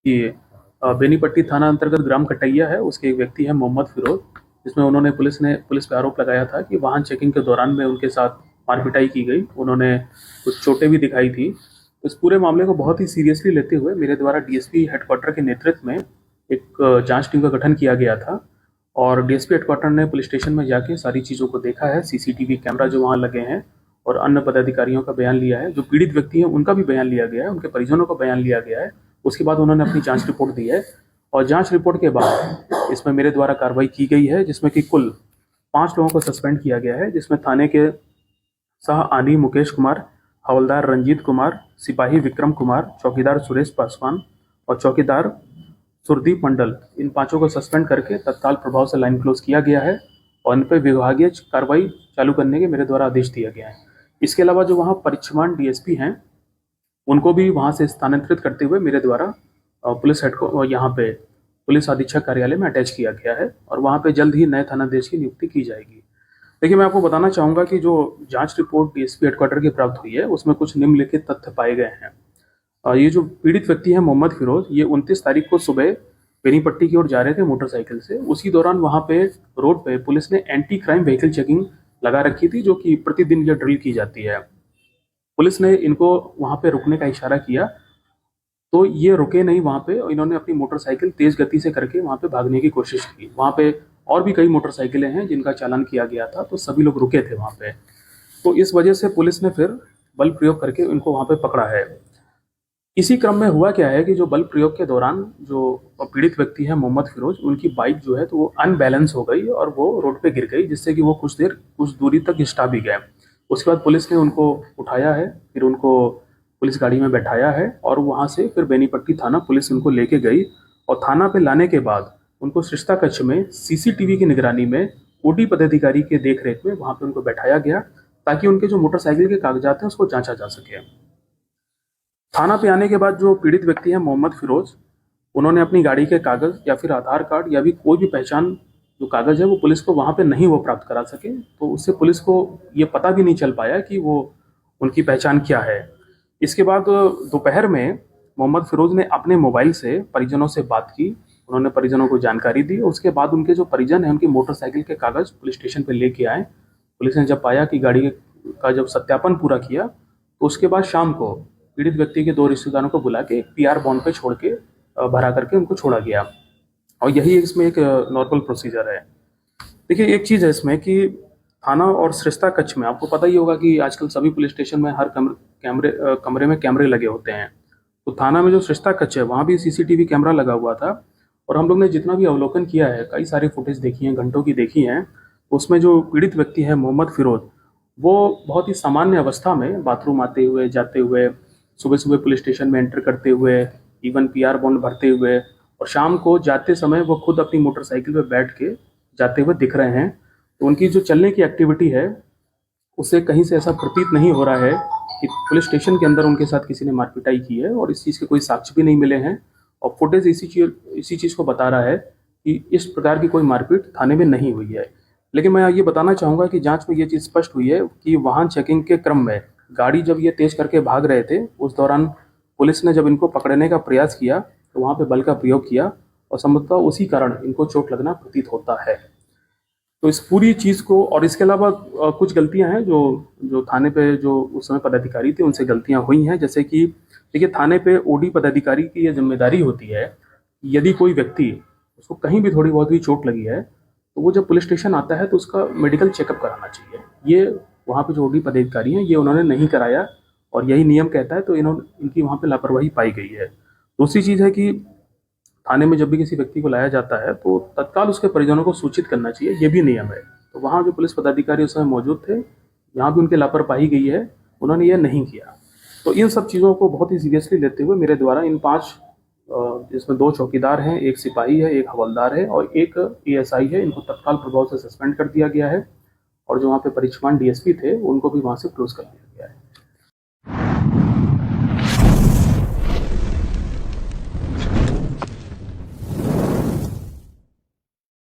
कि बेनीपट्टी थाना अंतर्गत ग्राम कटैया है, उसके एक व्यक्ति है मोहम्मद फिरोज, जिसमें उन्होंने पुलिस पे आरोप लगाया था कि वाहन चेकिंग के दौरान में उनके साथ मारपिटाई की गई, उन्होंने कुछ चोटें भी दिखाई थी। तो इस पूरे मामले को बहुत ही सीरियसली लेते हुए मेरे द्वारा डीएसपी हेडक्वार्टर के नेतृत्व में एक जांच टीम का गठन किया गया था और डीएसपी हेडक्वार्टर ने पुलिस स्टेशन में जाके सारी चीज़ों को देखा है, सीसीटीवी कैमरा जो वहाँ लगे हैं और अन्य पदाधिकारियों का बयान लिया है, जो पीड़ित व्यक्ति हैं उनका भी बयान लिया गया है, उनके परिजनों का बयान लिया गया है। उसके बाद उन्होंने अपनी जांच रिपोर्ट दी है और जांच रिपोर्ट के बाद इसमें मेरे द्वारा कार्रवाई की गई है, जिसमें कि कुल 5 लोगों को सस्पेंड किया गया है, जिसमें थाने के सह आनी मुकेश कुमार, हवलदार रंजीत कुमार, सिपाही विक्रम कुमार, चौकीदार सुरेश पासवान और चौकीदार सुरदीप मंडल, इन 5 को सस्पेंड करके तत्काल प्रभाव से लाइन क्लोज किया गया है और इन पर विभागीय कार्रवाई चालू करने के मेरे द्वारा आदेश दिया गया है। इसके अलावा जो वहाँ परिचमान डीएसपी हैं उनको भी वहाँ से स्थानांतरित करते हुए मेरे द्वारा पुलिस हेड को यहाँ पे पुलिस अधीक्षक कार्यालय में अटैच किया गया है और वहाँ पे जल्द ही नए थानाधीश की नियुक्ति की जाएगी। देखिए, मैं आपको बताना चाहूँगा कि जो जांच रिपोर्ट डीएसपी हेडक्वार्टर की प्राप्त हुई है उसमें कुछ निम्नलिखित तथ्य पाए गए हैं। ये जो पीड़ित व्यक्ति है मोहम्मद फिरोज, ये 29 तारीख को सुबह बेनीपट्टी की ओर जा रहे थे मोटरसाइकिल से। उसी दौरान वहाँ पे रोड पे पुलिस ने एंटी क्राइम व्हीकल चेकिंग लगा रखी थी, जो कि प्रतिदिन ये ड्रिल की जाती है। पुलिस ने इनको वहाँ पे रुकने का इशारा किया तो ये रुके नहीं वहाँ पे, और इन्होंने अपनी मोटरसाइकिल तेज गति से करके वहाँ पे भागने की कोशिश की। वहाँ पे और भी कई मोटरसाइकिलें हैं जिनका चालान किया गया था, तो सभी लोग रुके थे वहाँ पे। तो इस वजह से पुलिस ने फिर बल प्रयोग करके इनको वहाँ पे पकड़ा है। इसी क्रम में हुआ क्या है कि जो बल प्रयोग के दौरान जो पीड़ित व्यक्ति है मोहम्मद फिरोज, उनकी बाइक जो है तो वो अनबैलेंस हो गई और वो रोड पे गिर गई, जिससे कि वो कुछ दूरी तक घिसटा भी गए। उसके बाद पुलिस ने उनको उठाया है, फिर उनको पुलिस गाड़ी में बैठाया है और वहाँ से फिर बेनीपट्टी थाना पुलिस उनको लेके गई और थाना पे लाने के बाद उनको शिष्टा कक्ष में सीसीटीवी की निगरानी में ओडी पदाधिकारी के देखरेख में वहाँ पे उनको बैठाया गया, ताकि उनके जो मोटरसाइकिल के कागजात हैं उसको जांचा जा सके। थाना पे आने के बाद जो पीड़ित व्यक्ति है मोहम्मद फिरोज, उन्होंने अपनी गाड़ी के कागज या फिर आधार कार्ड या भी कोई भी पहचान जो कागज है वो पुलिस को वहाँ पे नहीं वो प्राप्त करा सके, तो उससे पुलिस को ये पता भी नहीं चल पाया कि वो उनकी पहचान क्या है। इसके बाद दोपहर में मोहम्मद फिरोज ने अपने मोबाइल से परिजनों से बात की, उन्होंने परिजनों को जानकारी दी। उसके बाद उनके जो परिजन हैं उनकी मोटरसाइकिल के कागज पुलिस स्टेशन पे लेके आए। पुलिस ने जब पाया कि गाड़ी का जब सत्यापन पूरा किया तो उसके बाद शाम को पीड़ित व्यक्ति के 2 रिश्तेदारों को बुला के पीआर बॉन्ड पे छोड़ के भरा करके उनको छोड़ा गया, और यही इसमें एक नॉर्मल प्रोसीजर है। देखिए, एक चीज़ है इसमें कि थाना और सृष्टा कक्ष में आपको पता ही होगा कि आजकल सभी पुलिस स्टेशन में हर कमरे में कैमरे लगे होते हैं। तो थाना में जो सृष्टा कक्ष है वहाँ भी सीसीटीवी कैमरा लगा हुआ था और हम लोग ने जितना भी अवलोकन किया है, कई सारी फुटेज देखी हैं, घंटों की देखी हैं, उसमें जो पीड़ित व्यक्ति है मोहम्मद फिरोज, वो बहुत ही सामान्य अवस्था में बाथरूम आते हुए जाते हुए, सुबह सुबह पुलिस स्टेशन में एंटर करते हुए, इवन पीआर बॉन्ड भरते हुए, और शाम को जाते समय वो खुद अपनी मोटरसाइकिल पे बैठ के जाते हुए दिख रहे हैं। तो उनकी जो चलने की एक्टिविटी है उससे कहीं से ऐसा प्रतीत नहीं हो रहा है कि पुलिस स्टेशन के अंदर उनके साथ किसी ने मारपिटाई की है, और इस चीज़ के कोई साक्ष्य भी नहीं मिले हैं। और फुटेज इसी चीज़ को बता रहा है कि इस प्रकार की कोई मारपीट थाने में नहीं हुई है। लेकिन मैं ये बताना चाहूँगा कि जांच में ये चीज़ स्पष्ट हुई है कि वाहन चेकिंग के क्रम में गाड़ी जब ये तेज करके भाग रहे थे, उस दौरान पुलिस ने जब इनको पकड़ने का प्रयास किया तो वहाँ पे बल का प्रयोग किया और संभवतः उसी कारण इनको चोट लगना प्रतीत होता है। तो इस पूरी चीज़ को, और इसके अलावा कुछ गलतियां हैं जो थाने पे जो उस समय पदाधिकारी थे उनसे गलतियां हुई हैं। जैसे कि देखिए, थाने पे ओडी पदाधिकारी की ये जिम्मेदारी होती है, यदि कोई व्यक्ति उसको कहीं भी थोड़ी बहुत भी चोट लगी है तो वो जब पुलिस स्टेशन आता है तो उसका मेडिकल चेकअप कराना चाहिए। ये वहाँ पे जो ओडी पदाधिकारी हैं ये उन्होंने नहीं कराया और यही नियम कहता है, तो इनकी वहाँ पे लापरवाही पाई गई है। दूसरी चीज़ है कि थाने में जब भी किसी व्यक्ति को लाया जाता है तो तत्काल उसके परिजनों को सूचित करना चाहिए, ये भी नियम है। तो वहाँ जो पुलिस पदाधिकारी उस समय मौजूद थे, यहाँ भी उनकी लापरवाही गई है, उन्होंने यह नहीं किया। तो इन सब चीज़ों को बहुत ही सीरियसली लेते हुए मेरे द्वारा इन 5, जिसमें 2 चौकीदार हैं, 1 सिपाही है, 1 हवलदार है और 1 एएसआई है, इनको तत्काल प्रभाव से सस्पेंड कर दिया गया है। और जो वहाँ पे परिचमान डीएसपी थे उनको भी वहाँ से क्लोज कर दिया गया है।